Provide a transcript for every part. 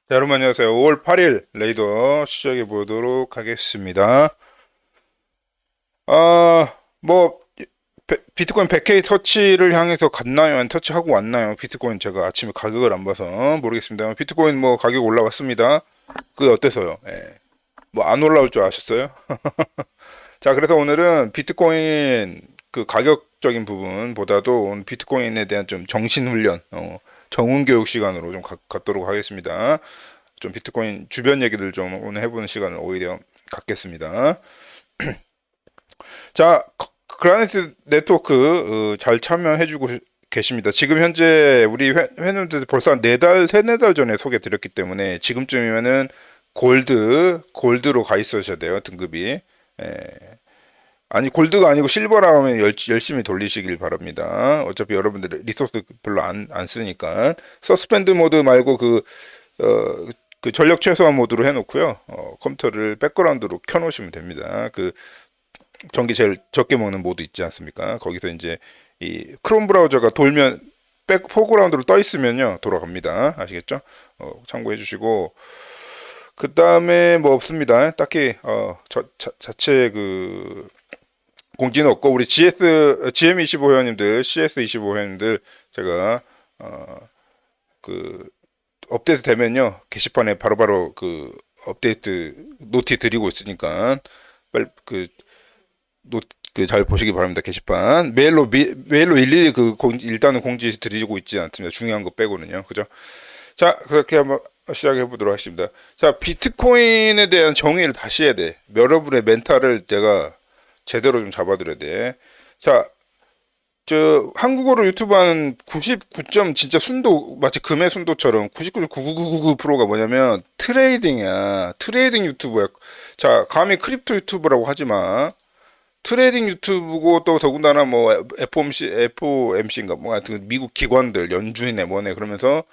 자, 여러분 안녕하세요. 5월 8일 레이더 시작해 보도록 하겠습니다. 뭐 비트코인 100K 터치를 향해서 갔나요? 아니 터치하고 왔나요? 비트코인 제가 아침에 가격을 안 봐서 모르겠습니다. 비트코인 뭐 가격 올라왔습니다. 그게 어때서요? 예. 뭐 안 올라올 줄 아셨어요? 자, 그래서 오늘은 비트코인 그 가격적인 부분보다도 오늘 비트코인에 대한 좀 정신훈련, 정훈교육 시간으로 좀 갖도록 하겠습니다. 좀 비트코인 주변 얘기들 좀 오늘 해보는 시간을 오히려 갖겠습니다. 자, 그라니트 네트워크 잘 참여해주고 계십니다. 지금 현재 우리 회원들 벌써 한 4달, 3, 4달 전에 소개 드렸기 때문에 지금쯤이면은 골드로 가 있으셔야 돼요, 등급이. 예. 아니, 골드가 아니고 실버라 하면 열심히 돌리시길 바랍니다. 어차피 여러분들 리소스 별로 안 쓰니까. 서스펜드 모드 말고 그 전력 최소화 모드로 해놓고요. 컴퓨터를 백그라운드로 켜놓으시면 됩니다. 그 전기 제일 적게 먹는 모드 있지 않습니까? 거기서 이제 이 크롬 브라우저가 돌면 포그라운드로 떠 있으면요 돌아갑니다. 아시겠죠? 참고해 주시고 그 다음에 뭐 없습니다. 딱히 자체 그 공지는 없고 우리 GM25 회원님들, CS25 회원님들 제가 그 업데이트 되면요 게시판에 바로바로 그 업데이트 노티 드리고 있으니까 빨리 잘 보시기 바랍니다. 게시판 메일로 일일이 일단은 공지 드리고 있지 않습니다. 중요한 거 빼고는요. 그죠? 자, 그렇게 한번 시작해 보도록 하겠습니다. 자, 비트코인에 대한 정의를 다시 해야 돼. 여러분의 멘탈을 제가 제대로 좀 잡아드려야 돼. 자, 한국어로 유튜브 하는 99점 진짜 순도, 마치 금의 순도처럼 99.9999%가 뭐냐면 트레이딩이야. 트레이딩 유튜브야. 자, 감히 크립토 유튜브라고 하지 마. 트레이딩 유튜브고 또 더군다나 뭐 FOMC인가 뭐 하여튼 미국 기관들 연준이네 뭐네 그러면서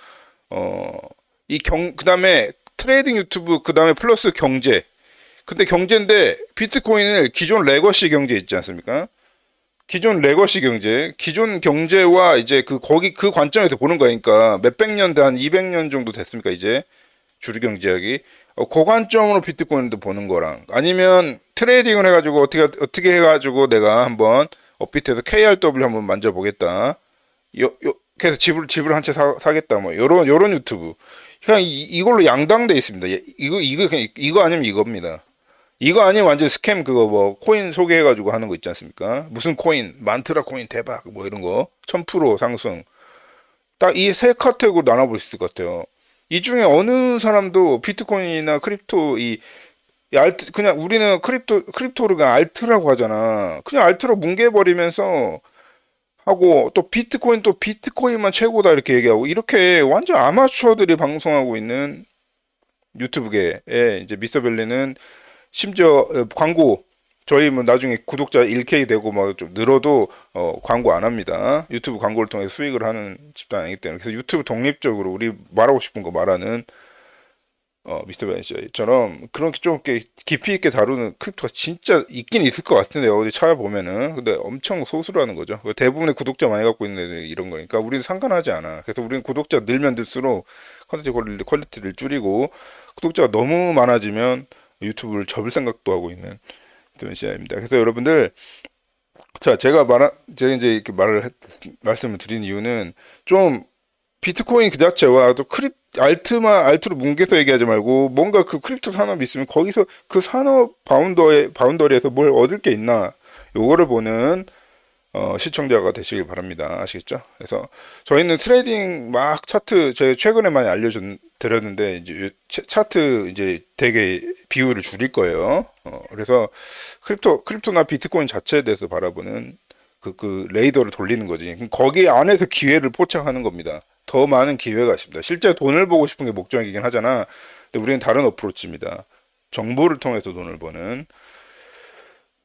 그다음에 트레이딩 유튜브 그다음에 플러스 경제. 근데 경제인데 비트코인을 기존 레거시 경제 있지 않습니까? 기존 레거시 경제, 기존 경제와 이제 거기 그 관점에서 보는 거니까 몇백 년, 한 200년 정도 됐습니까, 이제? 주류 경제학이. 그 관점으로 비트코인도 보는 거랑 아니면 트레이딩을 해가지고 어떻게 해가지고 내가 한번 업비트에서 KRW 한번 만져보겠다. 그래서 집을 한 채 사겠다. 뭐, 요런 유튜브. 그냥 이걸로 양당돼 있습니다. 이거 아니면 이겁니다. 이거 아니면 완전 스캠 그거 뭐 코인 소개해가지고 하는 거 있지 않습니까? 무슨 코인 만트라 코인 대박 뭐 이런 거 1000% 상승 딱 이 세 카테고리로 나눠볼 수 있을 것 같아요. 이 중에 어느 사람도 비트코인이나 크립토 알트 그냥 우리는 크립토를 그냥 알트라고 하잖아. 그냥 알트로 뭉개버리면서 하고 또 비트코인만 최고다 이렇게 얘기하고 이렇게 완전 아마추어들이 방송하고 있는 유튜브계에 이제 미스터벨리는 심지어 광고 저희 뭐 나중에 구독자 1K 되고 막 좀 늘어도 광고 안 합니다. 유튜브 광고를 통해서 수익을 하는 집단 아니기 때문에 그래서 유튜브 독립적으로 우리 말하고 싶은 거 말하는 미스터 베니시처럼 그렇게 좀 이렇게 깊이 있게 다루는 크립토가 진짜 있긴 있을 것 같은데요. 어디 찾아보면은 근데 엄청 소수라는 거죠. 대부분의 구독자 많이 갖고 있는 애들이 이런 거니까 우리는 상관하지 않아. 그래서 우리는 구독자 늘면 늘수록 컨텐츠 퀄리티를 줄이고 구독자가 너무 많아지면 유튜브를 접을 생각도 하고 있는 그런 시야입니다. 그래서 여러분들, 자, 제가 이제 이렇게 말씀을 드린 이유는 좀 비트코인 그 자체와 또 알트로 뭉개서 얘기하지 말고 뭔가 그 크립토 산업이 있으면 거기서 그 산업 바운더리에서 뭘 얻을 게 있나 요거를 보는 시청자가 되시길 바랍니다. 아시겠죠? 그래서 저희는 트레이딩 막 차트 제가 최근에 많이 드렸는데 이제 차트 이제 되게 비율을 줄일 거예요. 그래서 크립토나 비트코인 자체에 대해서 바라보는 그 레이더를 돌리는 거지. 거기 안에서 기회를 포착하는 겁니다. 더 많은 기회가 있습니다. 실제 돈을 보고 싶은 게 목적이긴 하잖아. 근데 우리는 다른 어프로치입니다. 정보를 통해서 돈을 버는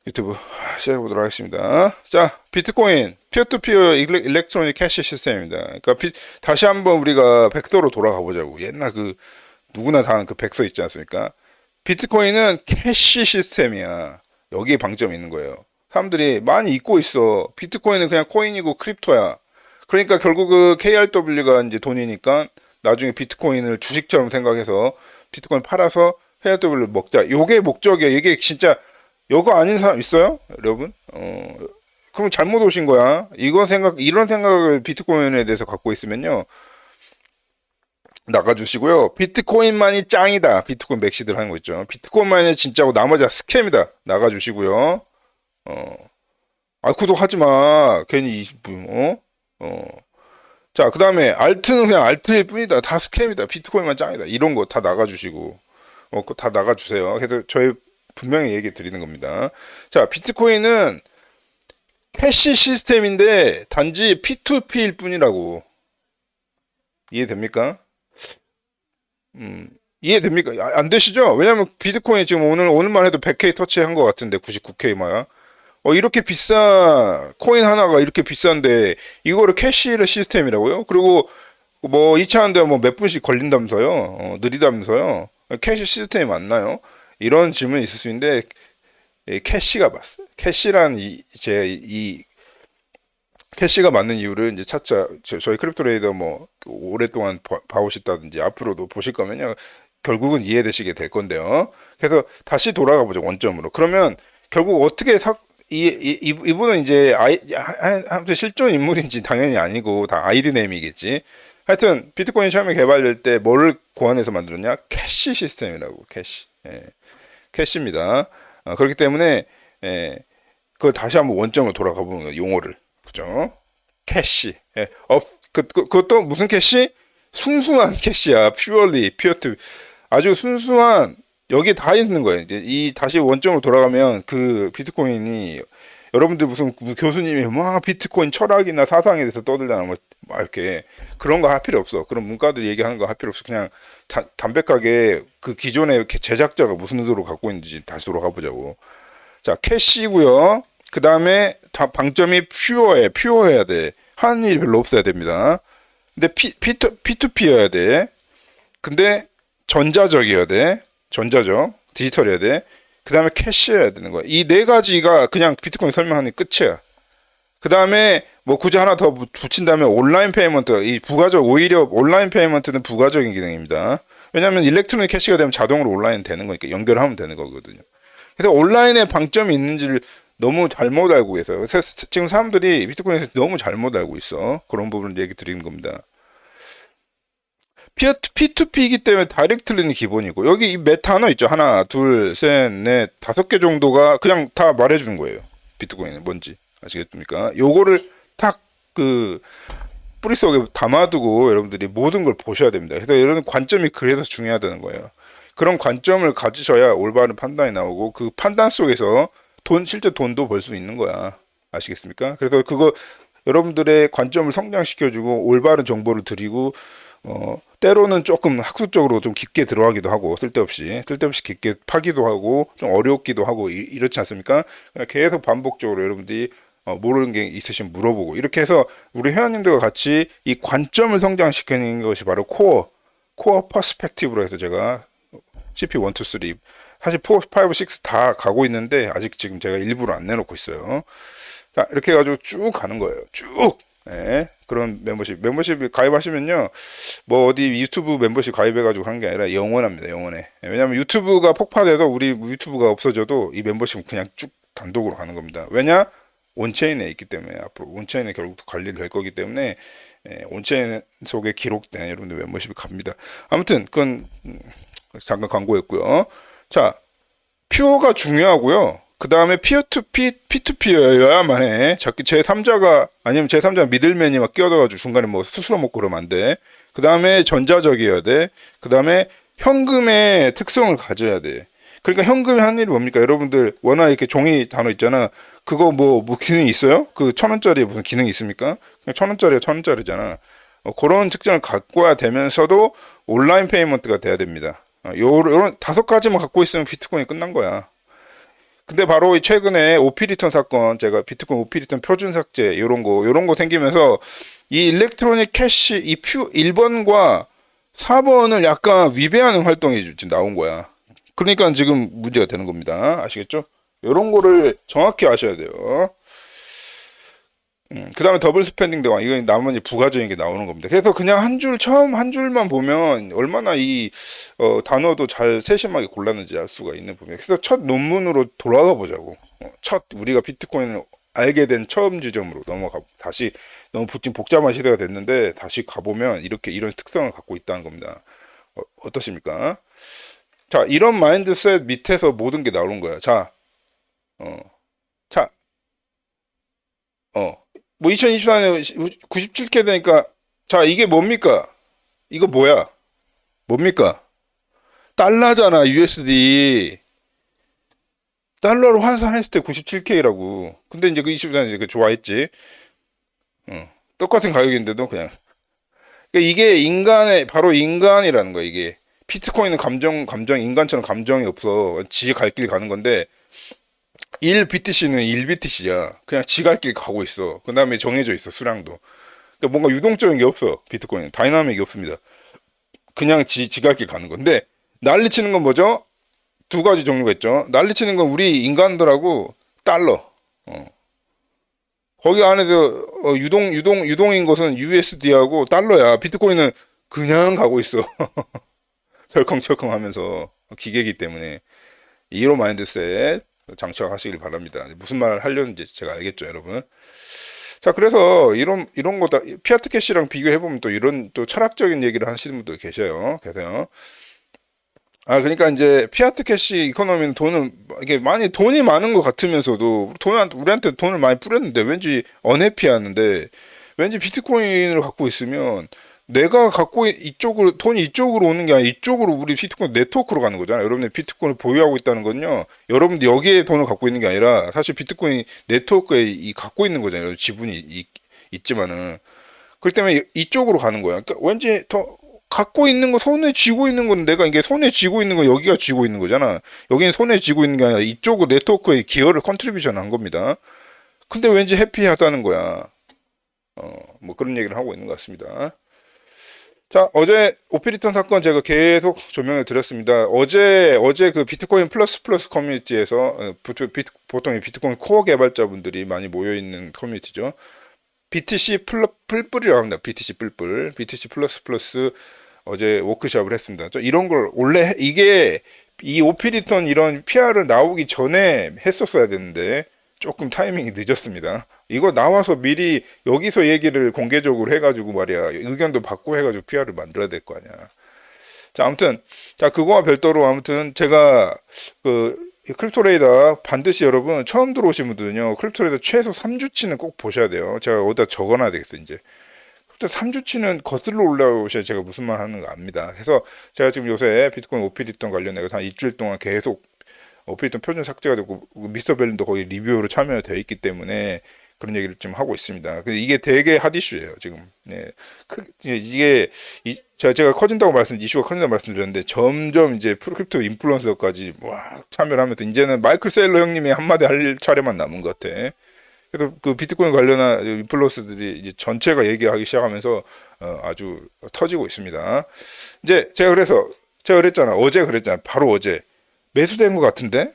유튜브 시작해 보도록 하겠습니다. 자, 비트코인 피어투피어 일렉트로닉 캐시 시스템입니다. 그러니까 다시 한번 우리가 백서로 돌아가 보자고. 옛날 누구나 다 아는 그 백서 있지 않습니까? 비트코인은 캐시 시스템이야. 여기에 방점이 있는 거예요. 사람들이 많이 잊고 있어. 비트코인은 그냥 코인이고 크립토야. 그러니까 결국 그 KRW가 이제 돈이니까 나중에 비트코인을 주식처럼 생각해서 비트코인 팔아서 헤어더블을 먹자. 요게 목적이야. 이게 진짜 요거 아닌 사람 있어요? 여러분? 그럼 잘못 오신 거야. 이런 생각을 비트코인에 대해서 갖고 있으면요. 나가주시고요. 비트코인만이 짱이다. 비트코인 맥시들 하는 거 있죠. 비트코인만이 진짜고 나머지 다 스캠이다. 나가주시고요. 구독하지 마. 괜히, 자, 그 다음에 알트는 그냥 알트일 뿐이다. 다 스캠이다. 비트코인만 짱이다. 이런 거 다 나가주시고. 다 나가주세요. 그래서 저희 분명히 얘기 드리는 겁니다. 자, 비트코인은 캐시 시스템인데 단지 P2P일 뿐이라고. 이해됩니까? 이해됩니까? 안 되시죠? 왜냐면 비트코인이 지금 오늘만 해도 100K 터치한 것 같은데 99K마야. 이렇게 비싼 코인 하나가 이렇게 비싼데 이거를 캐시를 시스템이라고요? 그리고 뭐 2차 하는데 뭐 몇 분씩 걸린다면서요? 느리다면서요? 캐시 시스템이 맞나요? 이런 질문이 있을 수 있는데 캐시가 맞어요. 캐시란 이 캐시가 맞는 이유를 이제 찾자. 저희 크립토레이더 뭐 오랫동안 봐오셨다든지 앞으로도 보실 거면요. 결국은 이해되시게 될 건데요. 그래서 다시 돌아가 보죠. 원점으로. 그러면 결국 어떻게 이분은 이제 아무튼 실존 인물인지 당연히 아니고 다 아이디 네임이겠지. 하여튼 비트코인 처음에 개발될 때 뭐를 고안해서 만들었냐? 캐시 시스템이라고. 캐시. 캐시입니다. 그렇기 때문에 그걸 다시 한번 원점으로 돌아가 보는 거예요. 용어를. 그죠? 캐시. 그것도 무슨 캐시? 순수한 캐시야. purely, pure. 아주 순수한, 여기에 다 있는 거예요. 이제 다시 원점으로 돌아가면 그 비트코인이, 여러분들 무슨 교수님이 막 비트코인 철학이나 사상에 대해서 떠들잖아. 뭐 이렇게. 그런 거 할 필요 없어. 그런 문과들 얘기하는 거 할 필요 없어. 그냥 담백하게 그 기존의 제작자가 무슨 의도로 갖고 있는지 다시 돌아가 보자고. 자, 캐시고요. 그 다음에 방점이 퓨어해야 돼. 하는 일이 별로 없어야 됩니다. 근데 P2P여야 돼. 근데 전자적이어야 돼. 전자적. 디지털이어야 돼. 그 다음에 캐시여야 되는 거야. 이 네 가지가 그냥 비트코인 설명하는 끝이야. 그 다음에 뭐 굳이 하나 더 붙인다면 온라인 페이먼트. 오히려 온라인 페이먼트는 부가적인 기능입니다. 왜냐하면 일렉트로닉 캐시가 되면 자동으로 온라인 되는 거니까 연결하면 되는 거거든요. 그래서 온라인에 방점이 있는지를 너무 잘못 알고 계세요. 그래서 지금 사람들이 비트코인에서 너무 잘못 알고 있어. 그런 부분을 얘기 드리는 겁니다. P2P이기 때문에 다이렉트리는 기본이고, 여기 이 몇 단어 있죠. 하나, 둘, 셋, 넷, 5개 정도가 그냥 다 말해주는 거예요. 비트코인은 뭔지. 아시겠습니까? 요거를 탁 뿌리 속에 담아두고 여러분들이 모든 걸 보셔야 됩니다. 그래서 이런 관점이 그래서 중요하다는 거예요. 그런 관점을 가지셔야 올바른 판단이 나오고, 그 판단 속에서 실제 돈도 벌 수 있는 거야. 아시겠습니까? 그래서 그거 여러분들의 관점을 성장시켜주고 올바른 정보를 드리고, 때로는 조금 학술적으로 좀 깊게 들어가기도 하고, 쓸데없이 깊게 파기도 하고, 좀 어렵기도 하고, 이렇지 않습니까? 계속 반복적으로 여러분들이 모르는 게 있으시면 물어보고, 이렇게 해서 우리 회원님들과 같이 이 관점을 성장시키는 것이 바로 코어 퍼스펙티브로 해서 제가 CP1, 2, 3, 사실 4, 5, 6 다 가고 있는데 아직 지금 제가 일부러 안 내놓고 있어요. 자, 이렇게 해가지고 쭉 가는 거예요. 쭉. 네, 그런 멤버십 가입하시면요, 뭐 어디 유튜브 멤버십 가입해가지고 하는 게 아니라 영원합니다. 영원해. 네, 왜냐면 유튜브가 폭파돼도, 우리 유튜브가 없어져도 이 멤버십은 그냥 쭉 단독으로 가는 겁니다. 왜냐? 온체인에 있기 때문에, 앞으로 온체인에 결국 관리될 거기 때문에 온체인 속에 기록된 여러분들 멤버십이 갑니다. 아무튼 그건 잠깐 광고였고요. 자, 퓨어가 중요하고요. 그 다음에 P2P여야만 해. 제3자가, 아니면 제3자 미들맨이 막 끼어들어가지고 중간에 뭐 스스로 먹고 그러면 안 돼. 그 다음에 전자적이어야 돼. 그 다음에 현금의 특성을 가져야 돼. 그러니까 현금이 하는 일이 뭡니까? 여러분들 워낙 이렇게 종이 단어 있잖아. 그거 뭐 기능이 있어요? 그 1,000원짜리에 무슨 기능이 있습니까? 그냥 1,000원짜리가 1,000원짜리잖아. 그런 특징을 갖고야 되면서도 온라인 페이먼트가 돼야 됩니다. 요런 5가지만 갖고 있으면 비트코인이 끝난 거야. 근데 바로 최근에 오피 리턴 사건, 제가 비트코인 오피 리턴 표준 삭제 요런 거 생기면서 이 일렉트로닉 캐시 이 1번과 4번을 약간 위배하는 활동이 지금 나온 거야. 그러니까 지금 문제가 되는 겁니다. 아시겠죠? 요런 거를 정확히 아셔야 돼요. 그 다음에 더블 스pen딩 대왕. 이건 나머지 부가적인 게 나오는 겁니다. 그래서 그냥 한 줄, 처음 한 줄만 보면 얼마나 이, 단어도 잘 세심하게 골랐는지 알 수가 있는 부분이에요. 그래서 첫 논문으로 돌아가 보자고. 우리가 비트코인을 알게 된 처음 지점으로 넘어가, 다시, 너무 지금 복잡한 시대가 됐는데, 다시 가보면 이렇게 이런 특성을 갖고 있다는 겁니다. 어떠십니까? 자, 이런 마인드셋 밑에서 모든 게 나오는 거야. 자, 어, 자, 뭐 2024년에 97개 되니까 자 이게 뭡니까? 이거 뭐야? 뭡니까? 달러잖아. USD 달러로 환산했을 때 97K라고. 근데 이제 그 24년 이제 그 좋아했지. 똑같은 가격인데도 그냥 이게 인간의 바로 인간이라는 거야. 이게 비트코인은 감정 인간처럼 감정이 없어. 지 갈 길 가는 건데 1BTC는 1BTC야. 그냥 지 갈 길 가고 있어. 그 다음에 정해져 있어, 수량도. 그러니까 뭔가 유동적인 게 없어, 비트코인은. 다이나믹이 없습니다. 그냥 지 갈 길 가는 건데, 난리치는 건 뭐죠? 두 가지 종류가 있죠. 난리치는 건 우리 인간들하고 달러. 거기 안에서 유동인 것은 USD하고 달러야. 비트코인은 그냥 가고 있어. 철컹철컹 하면서. 기계이기 때문에. 이로 마인드셋 장착하시길 바랍니다. 무슨 말을 하려는지 제가 알겠죠, 여러분. 자, 그래서 이런 거다 피아트 캐시랑 비교해 보면 또 이런 또 철학적인 얘기를 하시는 분도 계세요. 아, 그러니까 이제 피아트 캐시 이코노미는 이게 많이 돈이 많은 것 같으면서도 우리한테 돈을 많이 뿌렸는데 왠지 언해피하는데 왠지 비트코인을 갖고 있으면 내가 돈이 이쪽으로 오는 게 아니라 이쪽으로 우리 비트코인 네트워크로 가는 거잖아요. 여러분들 비트코인을 보유하고 있다는 건요. 여러분들 여기에 돈을 갖고 있는 게 아니라 사실 비트코인 네트워크에 갖고 있는 거잖아요. 지분이 있지만은. 그렇기 때문에 이쪽으로 가는 거야. 그러니까 왠지 더 갖고 있는 거 손에 쥐고 있는 건 내가 이게 손에 쥐고 있는 거 여기가 쥐고 있는 거잖아. 여기는 손에 쥐고 있는 게 아니라 이쪽 네트워크에 기여를 컨트리뷰션 한 겁니다. 근데 왠지 해피하다는 거야. 뭐 그런 얘기를 하고 있는 것 같습니다. 자, 어제 오피리턴 사건 제가 계속 조명을 드렸습니다. 어제 그 비트코인 플러스 커뮤니티에서 보통 비트코인 코어 개발자분들이 많이 모여있는 커뮤니티죠. BTC 뿔뿔이라고 합니다. BTC 뿔뿔. BTC 플러스 어제 워크숍을 했습니다. 이런 걸 원래 이게 이 오피리턴 이런 PR을 나오기 전에 했었어야 되는데 조금 타이밍이 늦었습니다. 이거 나와서 미리 여기서 얘기를 공개적으로 해가지고 말이야 의견도 받고 해가지고 PR을 만들어야 될 거 아니야. 자, 아무튼 자 그거와 별도로 아무튼 제가 그 크립토레이더 반드시 여러분 처음 들어오신 분들은요 크립토레이더 최소 3주치는 꼭 보셔야 돼요. 제가 어디다 적어놔야 되겠어 이제. 크립토 3주치는 거슬러 올라오셔야 제가 무슨 말 하는 거 압니다. 그래서 제가 지금 요새 비트코인 오피리턴 관련해서 한 일주일 동안 계속 오피리턴 표준 삭제가 되고 미스터 벨린도 거기 리뷰로 참여되어 있기 때문에 그런 얘기를 좀 하고 있습니다. 근데 이게 되게 핫 이슈예요 지금. 예. 이게 제가 이슈가 커진다고 말씀드렸는데 점점 이제 크립토 인플루언서까지 막 참여를 하면서 이제는 마이클 세일러 형님이 한마디 할 차례만 남은 것 같아. 그래서 그 비트코인 관련한 인플루언서들이 이제 전체가 얘기하기 시작하면서 아주 터지고 있습니다. 이제 제가 그랬잖아. 어제 그랬잖아. 바로 어제. 매수된 것 같은데?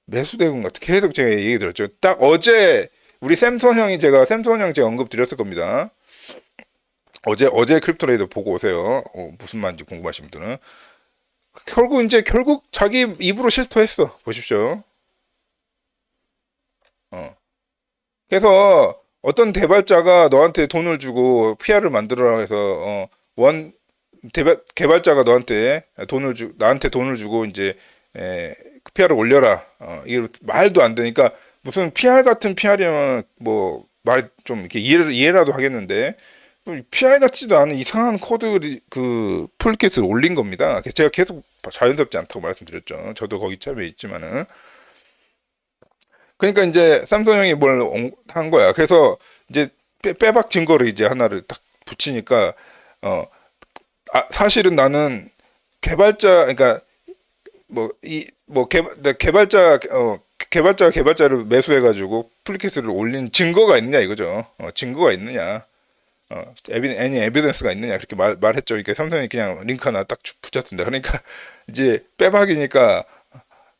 매수된 것 같아. 계속 제가 얘기 들었죠. 딱 어제 우리 샘son 형 제가 언급 드렸을 겁니다. 어제 크립토레이더 보고 오세요. 무슨 말인지 궁금하신 분들은. 결국 자기 입으로 실토했어. 보십시오. 어. 그래서 어떤 개발자가 너한테 돈을 주고 PR을 만들어라 해서 개발자가 나한테 돈을 주고 이제 PR을 올려라. 이게 말도 안 되니까 무슨 PR 같은 PR이면 뭐 말 좀 이렇게 이해라도 하겠는데 PR 같지도 않은 이상한 코드 그 풀킷을 올린 겁니다. 제가 계속 자연스럽지 않다고 말씀드렸죠. 저도 거기 참여해 있지만은 그러니까 이제 쌈son 형이 뭘 한 거야. 그래서 이제 빼박 증거를 이제 하나를 딱 붙이니까 사실은 나는 그러니까 개발자를 매수해가지고 풀킷을 올린 증거가 있느냐 이거죠. 증거가 있느냐. 애니 에비던스가 있느냐 그렇게 말했죠. 그러니까 삼성이 그냥 링크 하나 딱 붙였습니다. 그러니까 이제 빼박이니까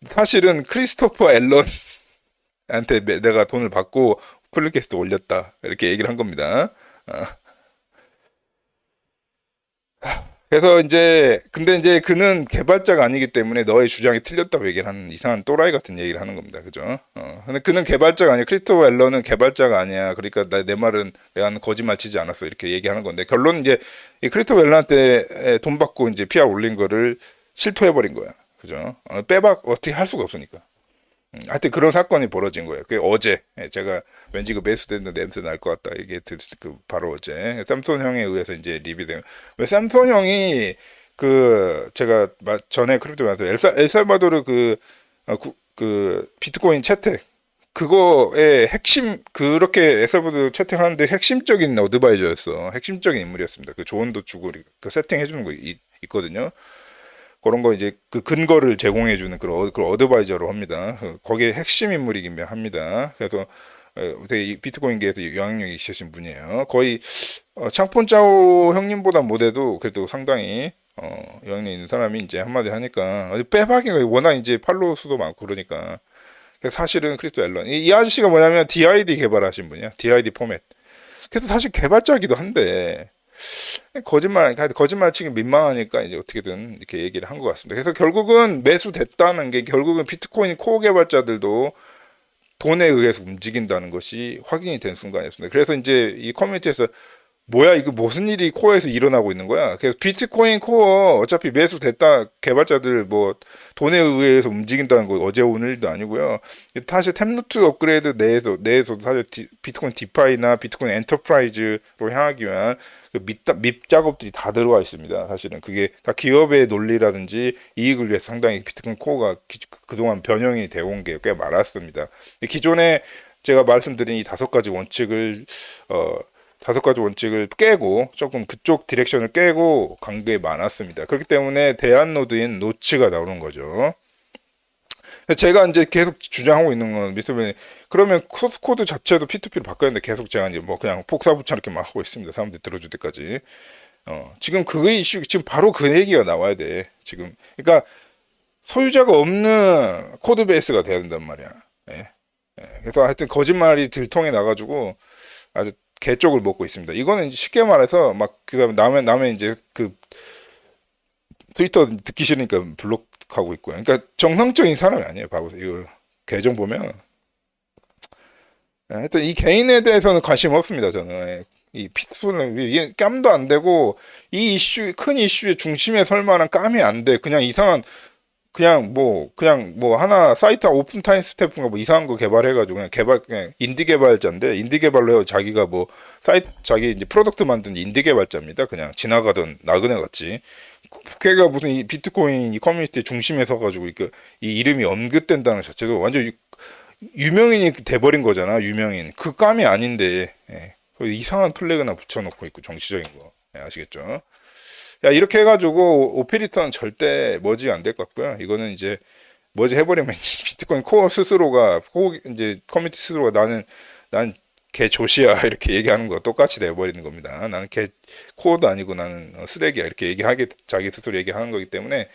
사실은 크리스토퍼 앨런한테 내가 돈을 받고 폴리캐스트 올렸다 이렇게 얘기를 한 겁니다. 어. 그래서 이제 근데 이제 그는 개발자가 아니기 때문에 너의 주장이 틀렸다고 얘기를 하는 이상한 또라이 같은 얘기를 하는 겁니다. 그죠? 근데 그는 개발자가 아니야. 크리스토퍼 앨런은 개발자가 아니야. 그러니까 내 말은 내가 거짓말 치지 않았어. 이렇게 얘기하는 건데 결론은 이제 이 크리스토퍼 앨런한테 돈 받고 이제 PR 올린 거를 실토해버린 거야. 그죠? 빼박 어떻게 할 수가 없으니까. 하여튼 그런 사건이 벌어진 거예요. 그게 어제 제가 왠지 그 매수된 냄새 날 것 같다 이게 그 바로 어제 삼손 형에 의해서 이제 리뷰된. 왜 삼손 형이 그 제가 전에 크립토 말해서 엘살바도르 그 비트코인 채택 그거의 핵심 그렇게 엘살바도르 채택하는데 핵심적인 어드바이저였어. 핵심적인 인물이었습니다. 그 조언도 주고 그 세팅해 주는 거 있거든요. 그런 거 이제 그 근거를 제공해주는 그런 어드바이저로 합니다. 거기에 핵심 인물이긴 합니다. 그래서 되게 이 비트코인계에서 영향력이 있으신 분이에요. 거의 창폰 짜오 형님보다 못해도 그래도 상당히 영향력 있는 사람이 이제 한마디 하니까 빼박이 워낙 이제 팔로우 수도 많고 그러니까 사실은 크리스토 앨런 이 아저씨가 뭐냐면 DID 개발하신 분이야. DID 포맷. 그래서 사실 개발자기도 한데 거짓말치기 민망하니까 이제 어떻게든 이렇게 얘기를 한 것 같습니다. 그래서 결국은 매수됐다는 게 결국은 비트코인 코어 개발자들도 돈에 의해서 움직인다는 것이 확인이 된 순간이었습니다. 그래서 이제 이 커뮤니티에서 뭐야 이거 무슨 일이 코어에서 일어나고 있는 거야. 그래서 비트코인 코어 어차피 매수됐다 개발자들 뭐 돈에 의해서 움직인다는 거 어제 오늘도 아니고요. 사실 템루트 업그레이드 내에서도 사실 비트코인 디파이나 비트코인 엔터프라이즈로 향하기 위한 그 밑 작업들이 다 들어가 있습니다. 사실은 그게 다 기업의 논리라든지 이익을 위해서 상당히 비트코인 코어가 그동안 변형이 되어 온 게 꽤 많았습니다. 기존에 제가 말씀드린 이 다섯 가지 원칙을 깨고 조금 그쪽 디렉션을 깨고 간 게 많았습니다. 그렇기 때문에 대안 노드인 노츠가 나오는 거죠. 제가 이제 계속 주장하고 있는 건 미스터벤이 그러면 소스 코드 자체도 P2P로 바꿔야 되는데 계속 제가 이제 뭐 그냥 폭사부차 이렇게 막 하고 있습니다. 사람들이 들어줄 때까지. 지금 그 이슈 지금 바로 그 얘기가 나와야 돼. 지금 그러니까 소유자가 없는 코드 베이스가 돼야 된단 말이야. 예. 그래서 하여튼 거짓말이 들통에 나가지고 아주 개쪽을 먹고 있습니다. 이거는 쉽게 말해서 막 그다음에 남의 이제 그 트위터 듣기 싫으니까 블록하고 있고요. 그러니까 정상적인 사람이 아니에요. 봐보세요. 이거 계정 보면 하여튼 이 개인에 대해서는 관심 없습니다. 저는 이 피트소는 이게 깜도 안 되고 이 이슈 큰 이슈의 중심에 설 만한 깜이 안 돼. 그냥 이상한 그냥 뭐 하나 사이트 오픈 타임 스태프인가 뭐 이상한 거 개발해가지고 그냥 인디 개발자인데 인디 개발로 해요. 자기가 뭐 사이트 자기 이제 프로덕트 만든 인디 개발자입니다. 그냥 지나가던 나그네 같이. 걔가 무슨 이 비트코인 이 커뮤니티 중심에 서가지고 이 이름이 언급된다는 자체도 완전 유명인이 돼버린 거잖아. 유명인 그 깜이 아닌데 이상한 플래그나 붙여놓고 있고 정치적인 거 아시겠죠? 야 이렇게 해가지고 오피리터는 절대 머지 안 될 것 같고요. 이거는 이제 머지 해버리면 비트코인 코어 스스로가 이제 커뮤니티 스스로가 난 개 조시야 이렇게 얘기하는 거 똑같이 내버리는 겁니다. 나는 개 코어도 아니고 나는 쓰레기야 이렇게 얘기하게 자기 스스로 얘기하는 거기 때문에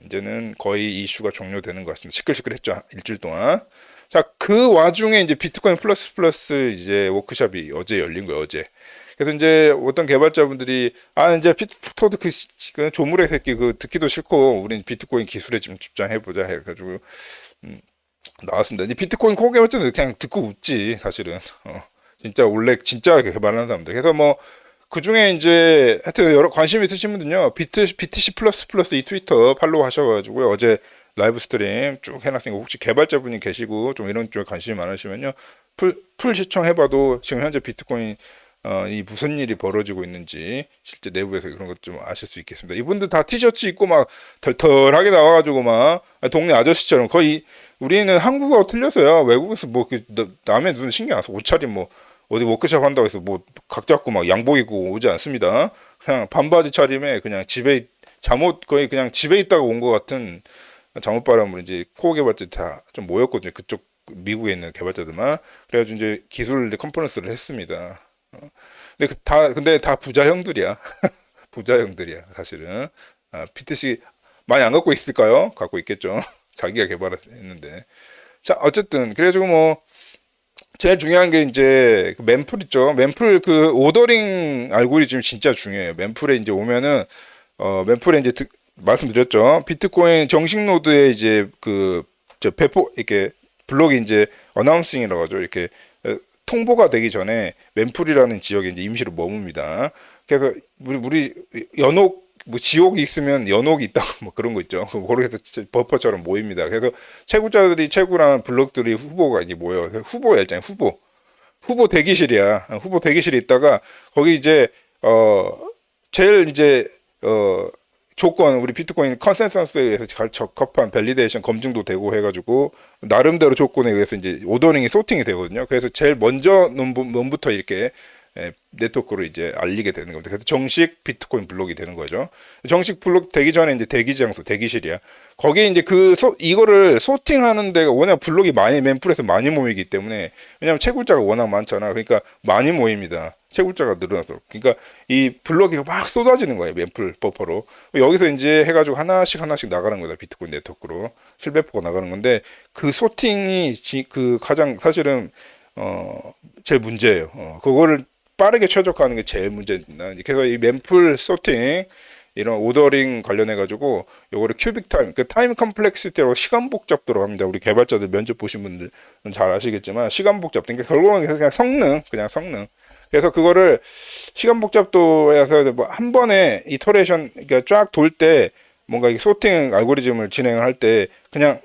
이제는 거의 이슈가 종료되는 것 같습니다. 시끌시끌했죠 일주일 동안. 자 그 와중에 이제 비트코인 플러스 이제 워크숍이 어제 열린 거예요 어제. 그래서 이제 어떤 개발자분들이 이제 피토드 그 조물의 새끼 그 듣기도 싫고 우린 비트코인 기술에 좀 집중해보자 해가지고 나왔습니다. 이 비트코인 코어 개발자는 그냥 듣고 웃지 사실은. 진짜 원래 진짜 개발하는 사람들. 그래서 뭐 그 중에 이제 하여튼 여러 관심 있으신 분들요 BTC 플러스 이 트위터 팔로우 하셔가지고요 어제 라이브 스트림 쭉 해놨으니까 혹시 개발자분이 계시고 좀 이런 쪽에 관심이 많으시면요 풀 시청해봐도 지금 현재 비트코인 이 무슨 일이 벌어지고 있는지 실제 내부에서 그런 것 좀 아실 수 있겠습니다. 이분들 다 티셔츠 입고 막 덜덜하게 나와가지고 막 동네 아저씨처럼 거의 우리는 한국어 틀렸어요. 외국에서 뭐 남의 눈 신경 안 써. 옷차림 뭐 어디 워크숍 한다고 해서 뭐 각 잡고 막 양복 입고 오지 않습니다. 그냥 반바지 차림에 그냥 집에 잠옷 거의 그냥 집에 있다가 온 것 같은 잠옷바람으로 이제 코어 개발자 다 좀 모였거든요. 그쪽 미국에 있는 개발자들만. 그래가지고 이제 기술 컨퍼런스를 했습니다. 근데 다 부자형들이야. 부자형들이야, 사실은. PTC 많이 안 갖고 있을까요? 갖고 있겠죠. 자기가 개발했는데. 자, 어쨌든, 그래가지고 뭐, 제일 중요한 게 이제 그 mem풀 있죠. mem풀 그 오더링 알고리즘이 진짜 중요해요. mem풀에 이제 오면은 멤플에 이제 말씀드렸죠. 비트코인 정식 노드에 이제 저 배포 이렇게 블록이 이제 어나운싱이라고 하죠. 이렇게 통보가 되기 전에 멤플이라는 지역에 이제 임시로 머뭅니다. 그래서 우리 연옥 뭐 지옥이 있으면 연옥이 있다고 뭐 그런 거 있죠. 거기서 버퍼처럼 모입니다. 그래서 채굴자들이 채굴한 블록들이 후보가 이제 모여요. 후보야 일단 후보 대기실이야. 후보 대기실에 있다가 거기 이제 제일 이제 조건 우리 비트코인 컨센서스에 의해서 잘 적합한 밸리데이션 검증도 되고 해가지고 나름대로 조건에 의해서 이제 오더링이 소팅이 되거든요. 그래서 제일 먼저 놈부터 이렇게 네트워크로 이제 알리게 되는 겁니다. 그래서 정식 비트코인 블록이 되는 거죠. 정식 블록 되기 전에 이제 대기 장소, 대기실이야. 거기에 이제 이거를 소팅하는 데가 워낙 블록이 멤플에서 많이 모이기 때문에 왜냐면 채굴자가 워낙 많잖아. 그러니까 많이 모입니다. 채굴자가 늘어나서. 그러니까 이 블록이 막 쏟아지는 거예요. 멤플 버퍼로. 여기서 이제 해가지고 하나씩 나가는 거다. 비트코인 네트워크로. 실배포가 나가는 건데 그 소팅이 가장 사실은 제일 문제예요. 그거를 빠르게 최적화하는 게 제일 문제입니다. 그래서 이 멤플 소팅 이런 오더링 관련해 가지고 요거를 큐빅 타임, 그 타임 컴플렉시티라고 시간 복잡도라고 합니다. 우리 개발자들 면접 보신 분들은 잘 아시겠지만 시간 복잡도. 그러니까 결국은 그냥 성능. 그래서 그거를 시간 복잡도에서 뭐 한 번에 이터레이션 그러니까 쫙 돌 때 뭔가 이 소팅 알고리즘을 진행을 할 때 그러니까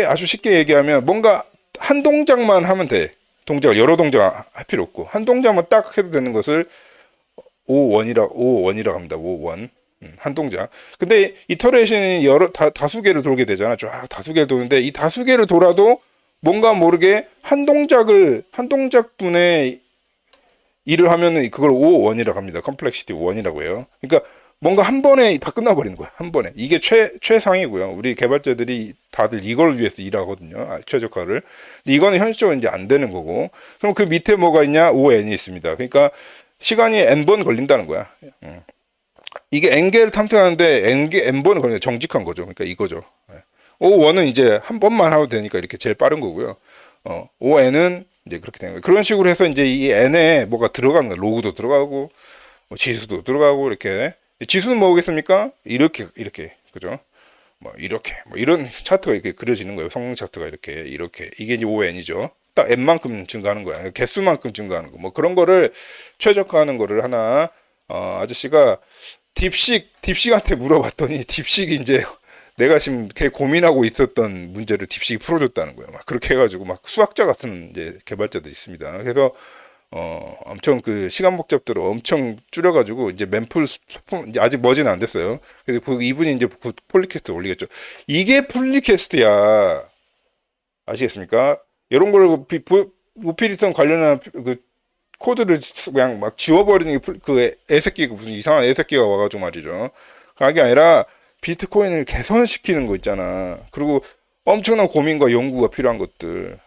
아주 쉽게 얘기하면 뭔가 한 동작만 하면 돼. 여러 동작 할 필요 없고 한 동작만 딱 해도 되는 것을 O1이라고 합니다. O1 한 동작. 근데 이터레이션이 다수 개를 돌게 되잖아. 쫙 다수 개를 도는데 이 다수 개를 돌아도 뭔가 모르게 한 동작분의 일을 하면은 그걸 O1이라고 합니다. 컴플렉시티 1이라고 해요. 그러니까 뭔가 한 번에 다 끝나버리는 거야. 한 번에. 이게 최상이고요. 우리 개발자들이 다들 이걸 위해서 일하거든요. 최적화를. 근데 이거는 현실적으로 이제 안 되는 거고. 그럼 그 밑에 뭐가 있냐? ON이 있습니다. 그러니까 시간이 N번 걸린다는 거야. 이게 N개를 탐색하는데 N번을 걸리는 정직한 거죠. 그러니까 이거죠. O1은 이제 한 번만 하면 되니까 이렇게 제일 빠른 거고요. ON은 이제 그렇게 되는 거예요. 그런 식으로 해서 이제 이 N에 뭐가 들어가는 거예요. 로그도 들어가고, 뭐 지수도 들어가고, 이렇게. 지수는 뭐겠습니까? 이렇게, 그죠? 뭐 이런 차트가 이렇게 그려지는 거예요. 성능 차트가 이렇게. 이게 이제 ON이죠. 딱 N만큼 증가하는 거야. 개수만큼 증가하는 거. 뭐 그런 거를 최적화하는 거를 하나, 아저씨가 딥식한테 물어봤더니 딥식이 이제 내가 지금 걔 고민하고 있었던 문제를 딥식이 풀어줬다는 거예요. 막 그렇게 해가지고 막 수학자 같은 이제 개발자들이 있습니다. 그래서 엄청 그 시간 복잡도를 엄청 줄여가지고 이제 멤플 이제 아직 머지는 안 됐어요. 그래서 이분이 이제 폴리캐스트 올리겠죠. 이게 폴리캐스트야. 아시겠습니까? 이런 거를 오피리턴 관련한 그 코드를 그냥 막 지워버리는 그 애새끼가 무슨 이상한 애새끼가 와가지고 말이죠. 그게 아니라 비트코인을 개선시키는 거 있잖아. 그리고 엄청난 고민과 연구가 필요한 것들,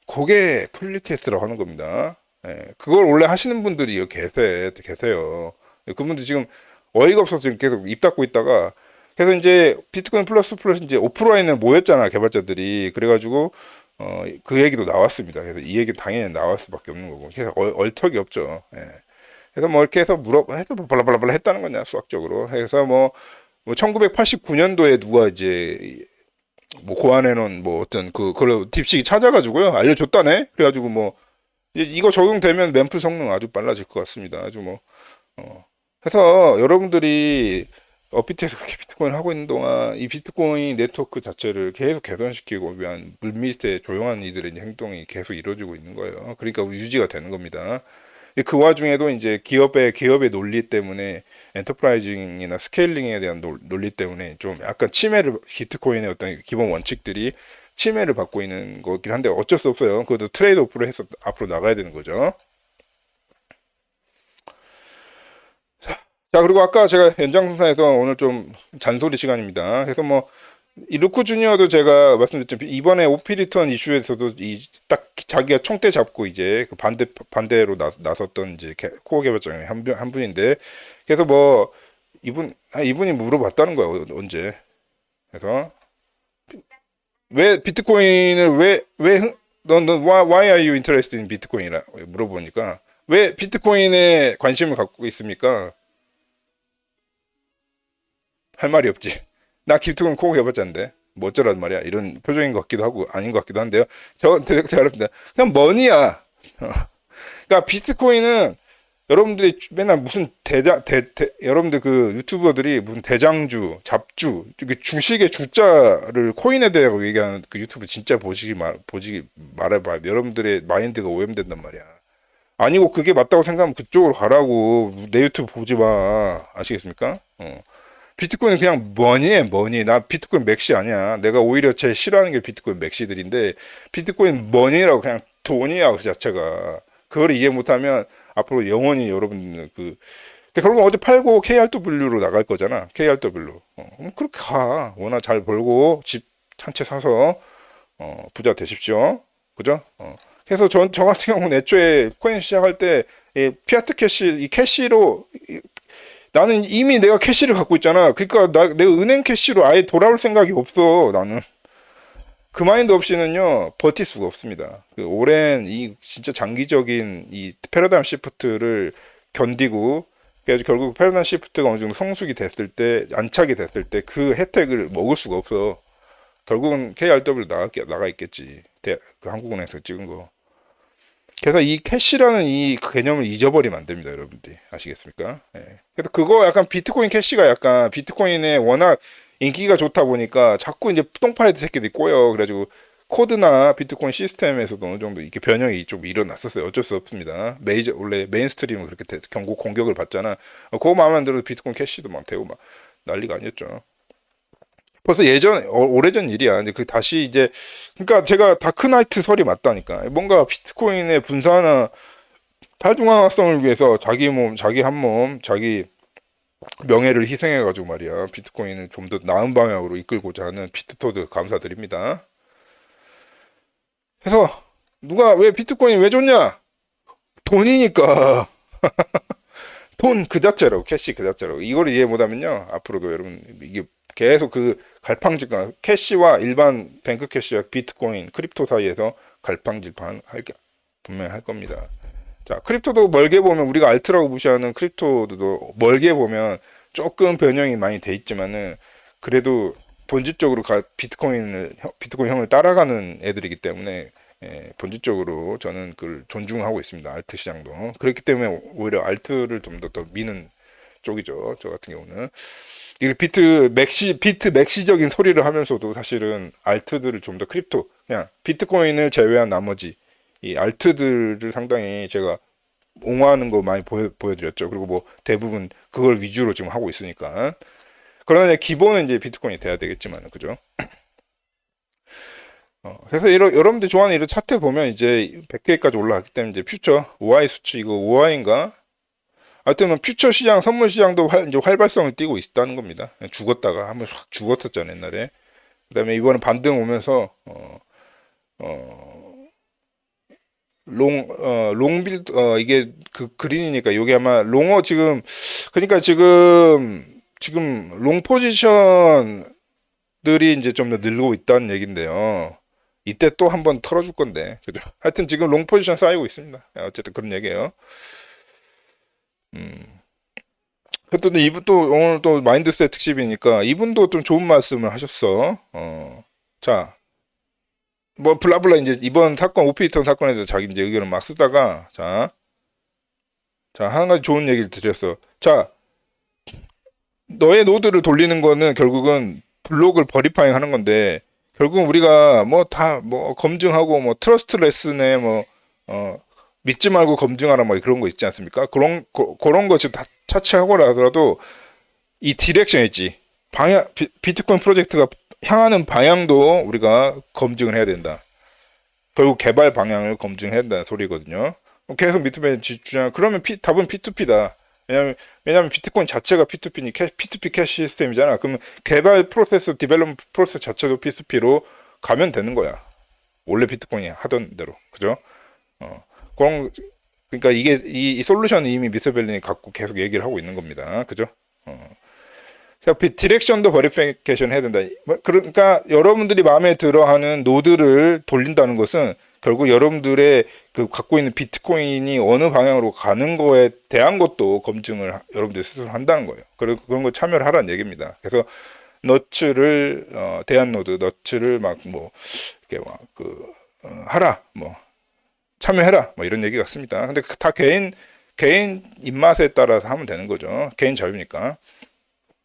그게 폴리캐스트라고 하는 겁니다. 예, 그걸 원래 하시는 분들이 계세요. 그분들 지금 어이가 없어서 지금 계속 입 닫고 있다가, 그래서 이제 비트코인 플러스 이제 오프라인에 모였잖아, 개발자들이. 그래가지고, 그 얘기도 나왔습니다. 그래서 이 얘기 당연히 나올 수밖에 없는 거고. 그래서 얼턱이 없죠. 예. 그래서 뭐 이렇게 해서 해서 발라발라 했다는 거냐, 수학적으로. 해서 뭐 1989년도에 누가 이제 뭐 고안해놓은 뭐 어떤 그걸 딥식이 찾아가지고요 알려줬다네. 그래가지고 뭐 이거 적용되면 램프 성능 아주 빨라질 것 같습니다. 아주 뭐 해서 여러분들이 업비트에서 그렇게 비트코인 하고 있는 동안 이 비트코인 네트워크 자체를 계속 개선시키고 위한 물밑에 조용한 이들의 행동이 계속 이루어지고 있는 거예요. 그러니까 유지가 되는 겁니다. 그 와중에도 이제 기업의 논리 때문에 엔터프라이징이나 스케일링에 대한 논리 때문에 좀 약간 비트코인의 어떤 기본 원칙들이 침해를 받고 있는 거긴 한데 어쩔 수 없어요. 그것도 트레이드 오프로 해서 앞으로 나가야 되는 거죠. 자, 그리고 아까 제가 연장선상에서 오늘 좀 잔소리 시간입니다. 그래서 뭐 이 루크 주니어도 제가 말씀드렸죠. 이번에 오피 리턴 이슈에서도 딱 자기가 총대 잡고 이제 그 반대로 나섰던 이제 코어 개발자의 한 분인데, 그래서 뭐 이분이 물어봤다는 거야. 언제. 그래서 왜 비트코인을 넌 why are you interested in 비트코인이라 물어보니까 왜 비트코인에 관심을 갖고 있습니까? 할 말이 없지. 나 비트코인 코 해봤자인데 뭐 어쩌란 말이야. 이런 표정인 것 같기도 하고 아닌 것 같기도 한데요. 제가 어렵습니다. 그냥 머니야. 그러니까 비트코인은 여러분들이 맨날 무슨 여러분들 그 유튜버들이 무슨 대장주, 잡주, 주식의 주자를 코인에 대하고 얘기하는 그 유튜브 진짜 보시기 말해봐. 여러분들의 마인드가 오염된단 말이야. 아니고 그게 맞다고 생각하면 그쪽으로 가라고. 내 유튜브 보지 마. 아시겠습니까? 비트코인은 그냥 머니. 나 비트코인 맥시 아니야. 내가 오히려 제일 싫어하는 게 비트코인 맥시들인데 비트코인 머니라고 그냥 돈이야 그 자체가. 그걸 이해 못하면 앞으로 영원히 여러분 근데 결국 어제 팔고 KRW로 나갈 거잖아. KRW로. 그럼 그렇게 가. 워낙 잘 벌고 집 한 채 사서 부자 되십시오. 그죠? 그래서 저 같은 경우는 애초에 코인 시작할 때 피아트 캐시 이 캐시로 나는 이미 내가 캐시를 갖고 있잖아. 그러니까 내가 은행 캐시로 아예 돌아올 생각이 없어. 나는. 그 마인드 없이는요 버틸 수가 없습니다. 그 오랜 이 진짜 장기적인 이 패러다임 시프트를 견디고 그래서 결국 패러다임 시프트가 어느 정도 성숙이 됐을 때 안착이 됐을 때 그 혜택을 먹을 수가 없어. 결국은 KRW 나가 있겠지. 그 한국은행에서 찍은 거. 그래서 이 캐시라는 이 개념을 잊어버리면 안 됩니다, 여러분들이. 아시겠습니까? 예. 그래서 그거 약간 비트코인 캐시가 약간 비트코인에 워낙 인기가 좋다 보니까 자꾸 이제 똥파리들 새끼들이 꼬여. 그래가지고 코드나 비트코인 시스템에서도 어느 정도 이렇게 변형이 좀 일어났었어요. 어쩔 수 없습니다. 원래 메인스트림은 그렇게 공격을 받잖아. 그거 마음에 안 들어도 비트코인 캐시도 막 되고 막 난리가 아니었죠. 벌써 오래전 일이야. 근데 그 다시 이제, 그러니까 제가 다크나이트 설이 맞다니까. 뭔가 비트코인의 분산화, 다중화성을 위해서 자기 한 몸, 자기 명예를 희생해가지고 말이야. 비트코인을 좀 더 나은 방향으로 이끌고자 하는 비트토드 감사드립니다. 그래서, 누가 왜 비트코인 왜 좋냐? 돈이니까. 돈 그 자체라고, 캐시 그 자체라고. 이걸 이해 못하면요. 앞으로도 여러분, 이게 계속 그 갈팡질팡 캐시와 일반 뱅크 캐시와 비트코인 크립토 사이에서 갈팡질팡 분명히 할 겁니다. 자, 크립토도 멀게 보면 우리가 알트라고 무시하는 크립토도 멀게 보면 조금 변형이 많이 돼 있지만은 그래도 본질적으로 비트코인형을 따라가는 애들이기 때문에 본질적으로 저는 그걸 존중하고 있습니다. 알트 시장도. 그렇기 때문에 오히려 알트를 좀 더 미는 쪽이죠. 저 같은 경우는. 이게 비트 맥시적인 소리를 하면서도 사실은 알트들을 좀 더 크립토, 그냥 비트코인을 제외한 나머지 이 알트들을 상당히 제가 옹호하는 거 많이 보여드렸죠. 그리고 뭐 대부분 그걸 위주로 지금 하고 있으니까. 그러나 이제 기본은 이제 비트코인이 돼야 되겠지만, 그죠? 그래서 여러분들 좋아하는 이런 차트 보면 이제 100개까지 올라갔기 때문에 이제 퓨처, OI 수치, 이거 OI인가? 하여튼 뭐 퓨처 시장, 선물 시장도 이제 활발성을 띠고 있다는 겁니다. 죽었다가 한번 확 죽었었잖아, 옛날에. 그다음에 이번에 반등 오면서 롱빌드, 이게 그 그린이니까 이게 아마 롱어 그러니까 지금 롱 포지션들이 이제 좀 더 늘고 있다는 얘긴데요. 이때 또 한번 털어줄 건데, 그죠? 하여튼 지금 롱 포지션 쌓이고 있습니다. 어쨌든 그런 얘기예요. 또 이분 또 오늘 또 마인드셋 특집이니까 이분도 좀 좋은 말씀을 하셨어. 자, 뭐 블라블라 이제 이번 사건 오피스톤 사건에 대해서 자기 이제 의견을 막 쓰다가 자, 한 가지 좋은 얘기를 드렸어. 자, 너의 노드를 돌리는 거는 결국은 블록을 버리파잉 하는 건데 결국은 우리가 뭐 다 뭐 검증하고 뭐 트러스트레스네 뭐 믿지 말고 검증하라 뭐 그런 거 있지 않습니까? 그런 거 지금 다 차치하고 나서라도 이 디렉션 있지. 비트코인 프로젝트가 향하는 방향도 우리가 검증을 해야 된다. 결국 개발 방향을 검증해야 된다는 소리거든요. 계속 비트코인 주장. 그러면 답은 P2P다. 왜냐면 비트코인 자체가 P2P 캐시 시스템이잖아. 그러면 개발 프로세스, 디벨롭 프로세스 자체도 P2P로 가면 되는 거야. 원래 비트코인이 하던 대로. 그죠? 그러니까 이 솔루션은 이미 미스터 벨린이 갖고 계속 얘기를 하고 있는 겁니다. 그죠? 디렉션도 버리피케이션 해야 된다. 그러니까 여러분들이 마음에 들어하는 노드를 돌린다는 것은 결국 여러분들의 그 갖고 있는 비트코인이 어느 방향으로 가는 거에 대한 것도 검증을 여러분들이 스스로 한다는 거예요. 그리고 그런 거 참여를 하라는 얘기입니다. 그래서 너츠를 대한 노드 너츠를 막 뭐 이렇게 막 하라 뭐 참여해라 뭐 이런 얘기 같습니다. 근데 다 개인 입맛에 따라서 하면 되는 거죠. 개인 자유니까.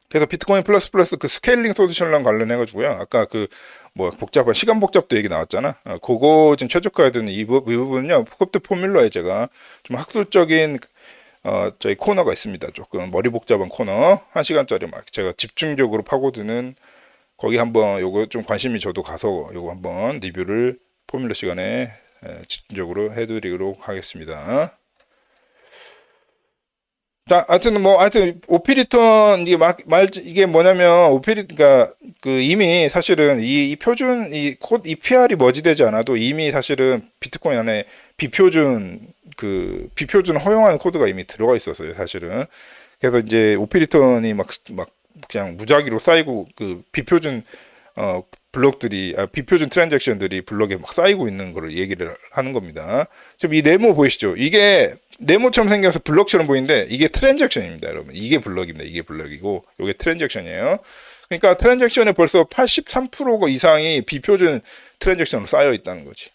그래서 비트코인 플러스 그 스케일링 솔루션랑 관련해 가지고요. 아까 그 뭐 복잡한 시간 복잡도 얘기 나왔잖아. 그거 지금 최적화해야 되는 이 부분은요. 포커트 포뮬러에 제가 좀 학술적인 저희 코너가 있습니다. 조금 머리 복잡한 코너 1시간짜리 막 제가 집중적으로 파고드는 거기 한번 요거 좀 관심이 저도 가서 요거 한번 리뷰를 포뮬러 시간에 집중적으로 해드리도록 하겠습니다. 자, 하여튼 오피 리턴 이게 뭐냐면 그러니까 그 이미 사실은 이 표준 이 PR이 머지되지 않아도 이미 사실은 비트코인 안에 비표준 허용하는 코드가 이미 들어가 있었어요, 사실은. 그래서 이제 오피 리턴이 막 그냥 무작위로 쌓이고 그 비표준 비표준 트랜잭션들이 블록에 막 쌓이고 있는 거를 얘기를 하는 겁니다. 지금 이 네모 보이시죠? 이게 네모처럼 생겨서 블록처럼 보이는데 이게 트랜잭션입니다, 여러분. 이게 블록입니다. 이게 블록이고 이게 트랜잭션이에요. 그러니까 트랜잭션에 벌써 83% 이상이 비표준 트랜잭션으로 쌓여 있다는 거지.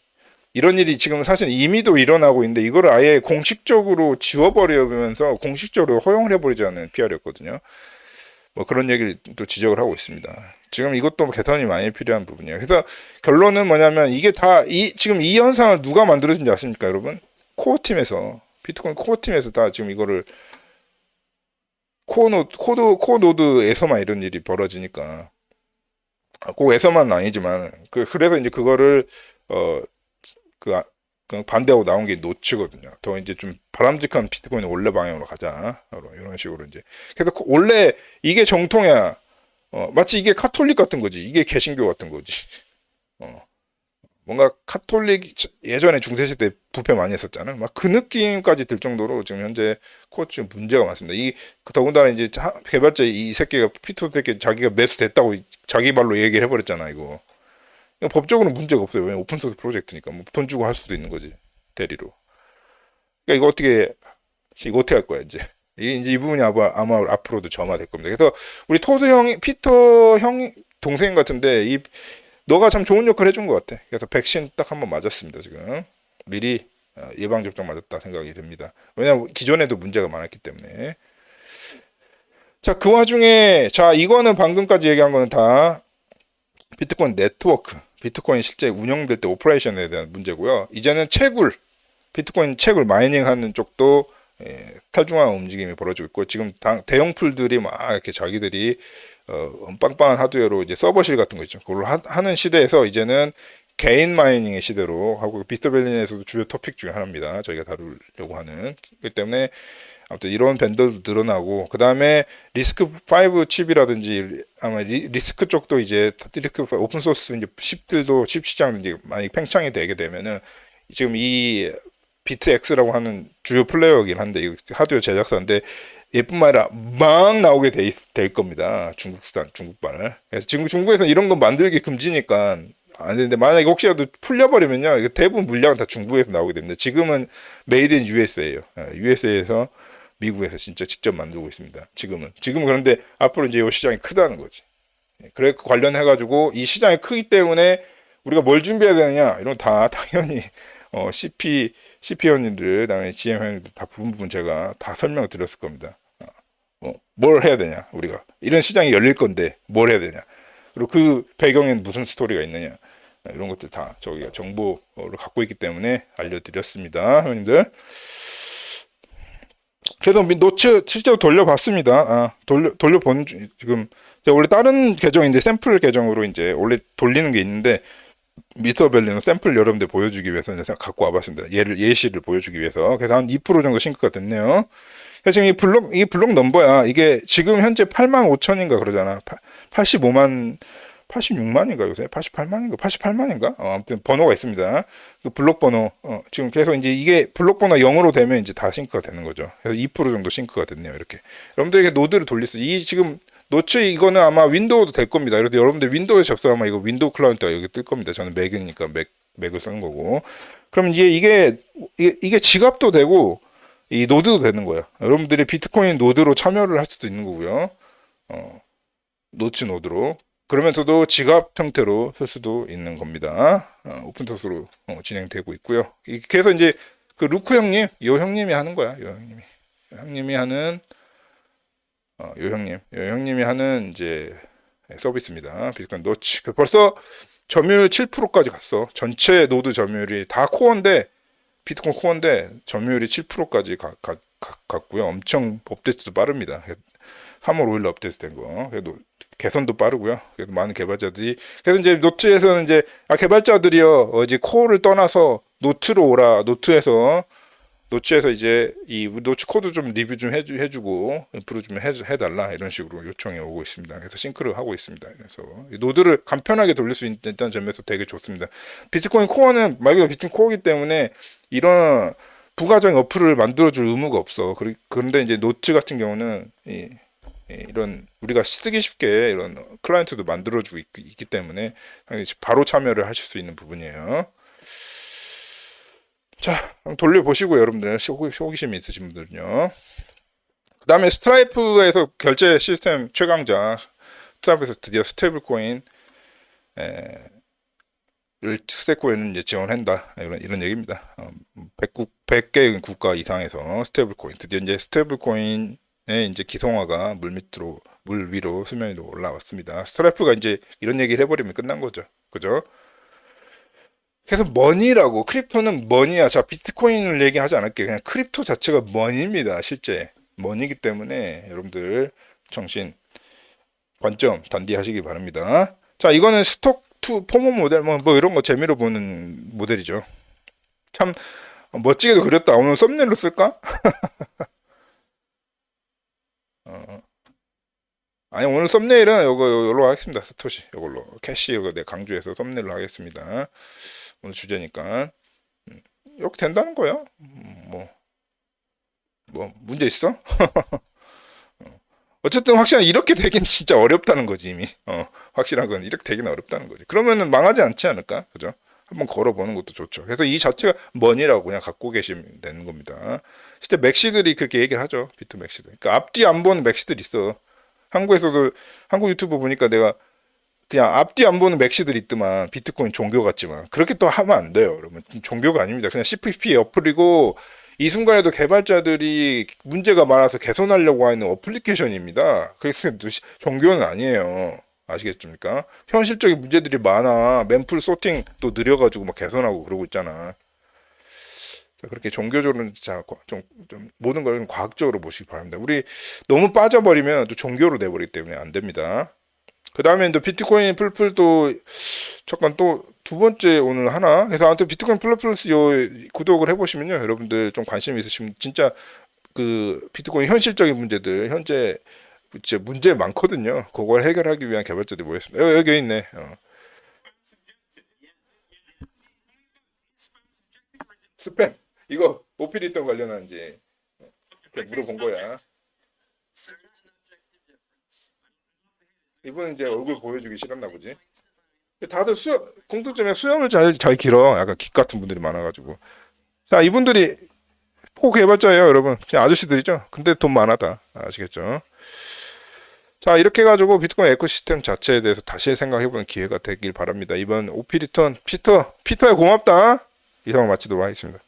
이런 일이 지금 사실 이미도 일어나고 있는데 이거를 아예 공식적으로 지워버리면서 공식적으로 허용을 해버리자는 PR이었거든요. 뭐 그런 얘기를 또 지적을 하고 있습니다. 지금 이것도 개선이 많이 필요한 부분이에요. 그래서 결론은 뭐냐면 이게 지금 이 현상을 누가 만들어진지 아십니까, 여러분? 비트코인 코어 팀에서 다 지금 이거를 코어 노드에서만 이런 일이 벌어지니까 꼭 에서만은 아니지만 그래서 이제 그거를 반대하고 나온 게 노츠거든요. 더 이제 좀 바람직한 비트코인 원래 방향으로 가자. 이런 식으로 이제. 그래서 원래 이게 정통이야. 마치 이게 카톨릭 같은 거지. 이게 개신교 같은 거지. 뭔가 카톨릭 예전에 중세시대 때 부패 많이 했었잖아요. 막 그 느낌까지 들 정도로 지금 현재 코어츠 문제가 많습니다. 더군다나 이제 개발자 이 새끼가 피터 새끼 자기가 매수됐다고 자기 발로 얘기를 해버렸잖아, 이거. 법적으로는 문제가 없어요. 왜냐면 오픈소스 프로젝트니까 뭐 돈 주고 할 수도 있는 거지, 대리로. 그러니까 이거 어떻게 할 거야 이제. 이제 이 부분이 아마 앞으로도 점화될 겁니다. 그래서 우리 피터 형 동생 같은데 너가 참 좋은 역할 해준 것 같아. 그래서 백신 딱 한번 맞았습니다. 지금 미리 예방접종 맞았다 생각이 듭니다. 왜냐면 기존에도 문제가 많았기 때문에. 자, 그 와중에 이거는 방금까지 얘기한 거는 다 비트코인 네트워크, 비트코인 실제 운영될 때 오퍼레이션에 대한 문제고요. 이제는 비트코인 채굴 마이닝하는 쪽도 탈중앙 움직임이 벌어지고 있고, 지금 대형 풀들이 막 이렇게 자기들이 빵빵한 하드웨어로 이제 서버실 같은 거 있죠. 그걸 하는 시대에서 이제는 개인 마이닝의 시대로 하고, 비트벨린에서도 주요 토픽 중에 하나입니다. 저희가 다루려고 하는. 그렇기 때문에 아무튼 이런 밴더도 늘어나고, 그 다음에 리스크5 칩이라든지 아마 리스크 쪽도 이제 오픈소스 이제 칩 시장도 이제 많이 팽창이 되게 되면은 지금 이 비트X라고 하는 주요 플레이어이긴 한데, 이 하드웨어 제작사인데 예쁜 말이라 막 나오게 될 겁니다. 중국발. 그래서 지금 중국에서는 이런 거 만들기 금지니까 안 되는데, 만약에 혹시라도 풀려버리면요, 대부분 물량은 다 중국에서 나오게 됩니다. 지금은 메이드 인 USA예요. USA에서 미국에서 진짜 직접 만들고 있습니다. 지금은 그런데 앞으로 이제 이 시장이 크다는 거지. 그래 관련해가지고 이 시장이 크기 때문에 우리가 뭘 준비해야 되느냐, 이런 다 당연히 CP 회원님들, 그다음에 GM 회원님들 다 부분 제가 다 설명을 드렸을 겁니다. 뭘 해야 되냐, 우리가 이런 시장이 열릴 건데 뭘 해야 되냐, 그리고 그 배경엔 무슨 스토리가 있느냐, 이런 것들 다 저희가 정보를 갖고 있기 때문에 알려드렸습니다, 회원님들. 그래서 노츠 실제로 돌려봤습니다. 돌려본 지금 제가 원래 다른 계정인데 샘플 계정으로 이제 원래 돌리는 게 있는데, 미스터벨리는 샘플 여러분들 보여주기 위해서 이제 갖고 와봤습니다. 예시를 보여주기 위해서. 그래서 한 2% 정도 싱크가 됐네요. 그래서 지금 이 블록 넘버야. 이게 지금 현재 85,000인가 그러잖아. 86만인가 요새? 88만인가? 아무튼 번호가 있습니다. 그 블록 번호. 지금 그래서 이제 이게 블록 번호 0으로 되면 이제 다 싱크가 되는 거죠. 그래서 2% 정도 싱크가 됐네요. 이렇게. 여러분들에게 노드를 돌릴 수, 이 지금 노츠 이거는 아마 윈도우도 될 겁니다. 그래서 여러분들 윈도우에 접속하면 이거 윈도우 클라이언트가 여기 뜰 겁니다. 저는 맥이니까 맥을 쓴 거고. 그럼 이게 지갑도 되고 이 노드도 되는 거예요. 여러분들이 비트코인 노드로 참여를 할 수도 있는 거고요. 노츠 노드로. 그러면서도 지갑 형태로 쓸 수도 있는 겁니다. 오픈소스로 진행되고 있고요. 그래서 이제 그 루크 형님, 요 형님이 하는 거야. 요 형님이 하는 요 형님이 하는 이제 서비스입니다. 비트코인 노츠. 벌써 점유율 7%까지 갔어. 전체 노드 점유율이 다 코어인데 비트코인 코어인데 점유율이 7%까지 갔고요. 엄청 업데이트도 빠릅니다. 3월 5일 업데이트 된 거. 그래도 개선도 빠르고요. 그래도 많은 개발자들이 그래서 이제 노트에서는 이제 개발자들이요 이제 코어를 떠나서 노트로 오라. 노트에서 이제 이 노트 코드 좀 리뷰 좀 해주고 인프루 좀 해달라 이런 식으로 요청이 오고 있습니다. 그래서 싱크를 하고 있습니다. 그래서 노드를 간편하게 돌릴 수 있다는 점에서 되게 좋습니다. 비트코인 코어는 말 그대로 비트코인 코어이기 때문에 이런 부가적인 어플을 만들어줄 의무가 없어. 그런데 이제 노트 같은 경우는 이런 우리가 쓰기 쉽게 이런 클라이언트도 만들어주고 있기 때문에 바로 참여를 하실 수 있는 부분이에요. 자, 한번 돌려보시고요, 여러분들. 호기심이 있으신 분들은요. 그 다음에 스트라이프에서 결제 시스템 최강자, 스트라이프에서 드디어 스테이블 코인, 스테이블코인을 이제 지원한다. 이런 얘기입니다. 100개 국가 이상에서 스테이블 코인. 드디어 이제 스테이블 코인의 이제 기성화가 물 위로 수면 위로 올라왔습니다. 스트라이프가 이제 이런 얘기를 해버리면 끝난 거죠. 그죠? 그래서 머니라고 크립토는 머니야. 자, 비트코인을 얘기하지 않을게. 그냥 크립토 자체가 머니입니다. 실제 머니이기 때문에 여러분들 정신 관점 단디하시기 바랍니다. 자, 이거는 스톡 투 포모 모델 뭐 이런 거 재미로 보는 모델이죠. 참 멋지게도 그렸다. 오늘 썸네일로 쓸까? 아니 오늘 썸네일은 요걸로 하겠습니다. 사토시 요걸로 캐시 이거 내 강조해서 썸네일로 하겠습니다. 오늘 주제니까 이렇게 된다는 거예요. 뭐 문제 있어? 어쨌든 확실한 이렇게 되긴 진짜 어렵다는 거지 이미. 확실한 건 이렇게 되긴 어렵다는 거지. 그러면은 망하지 않지 않을까? 그죠? 한번 걸어보는 것도 좋죠. 그래서 이 자체가 머니라고 그냥 갖고 계시면 되는 겁니다. 실제 맥시들이 그렇게 얘기를 하죠. 비트 맥시들. 그러니까 앞뒤 안 보는 맥시들 있어. 한국에서도 한국 유튜브 보니까 내가 그냥 앞뒤 안 보는 맥시들 있더만 비트코인 종교 같지만 그렇게 또 하면 안 돼요. 여러분 종교가 아닙니다. 그냥 CPP 어플이고 이 순간에도 개발자들이 문제가 많아서 개선하려고 하는 어플리케이션입니다. 그래서 종교는 아니에요. 아시겠습니까? 현실적인 문제들이 많아. mem풀 소팅도 느려가지고 막 개선하고 그러고 있잖아. 그렇게 종교적으로는 진짜 좀 모든 걸 과학적으로 보시기 바랍니다. 우리 너무 빠져버리면 또 종교로 돼버리기 때문에 안 됩니다. 그 다음에 또 비트코인 풀풀도 잠깐 또 두 번째 오늘 하나. 그래서 아무튼 비트코인 플러스 요 구독을 해보시면요, 여러분들 좀 관심 있으시면 진짜 그 비트코인 현실적인 문제들 현재 진짜 문제 많거든요. 그걸 해결하기 위한 개발자들이 모였습니다. 여기 있네. 스팸 이거 오피리턴 관련한지 물어본 거야. 이분은 이제 얼굴 보여주기 싫었나 보지. 다들 공통점에 수염을 잘 길어. 약간 깃 같은 분들이 많아가지고. 자, 이분들이 포 개발자예요, 여러분. 그냥 아저씨들이죠. 근데 돈 많아다. 아시겠죠? 자, 이렇게 해가지고 비트코인 에코시스템 자체에 대해서 다시 생각해보는 기회가 되길 바랍니다. 이번 오피리턴 피터야 고맙다. 이상을 마치도록 하겠습니다.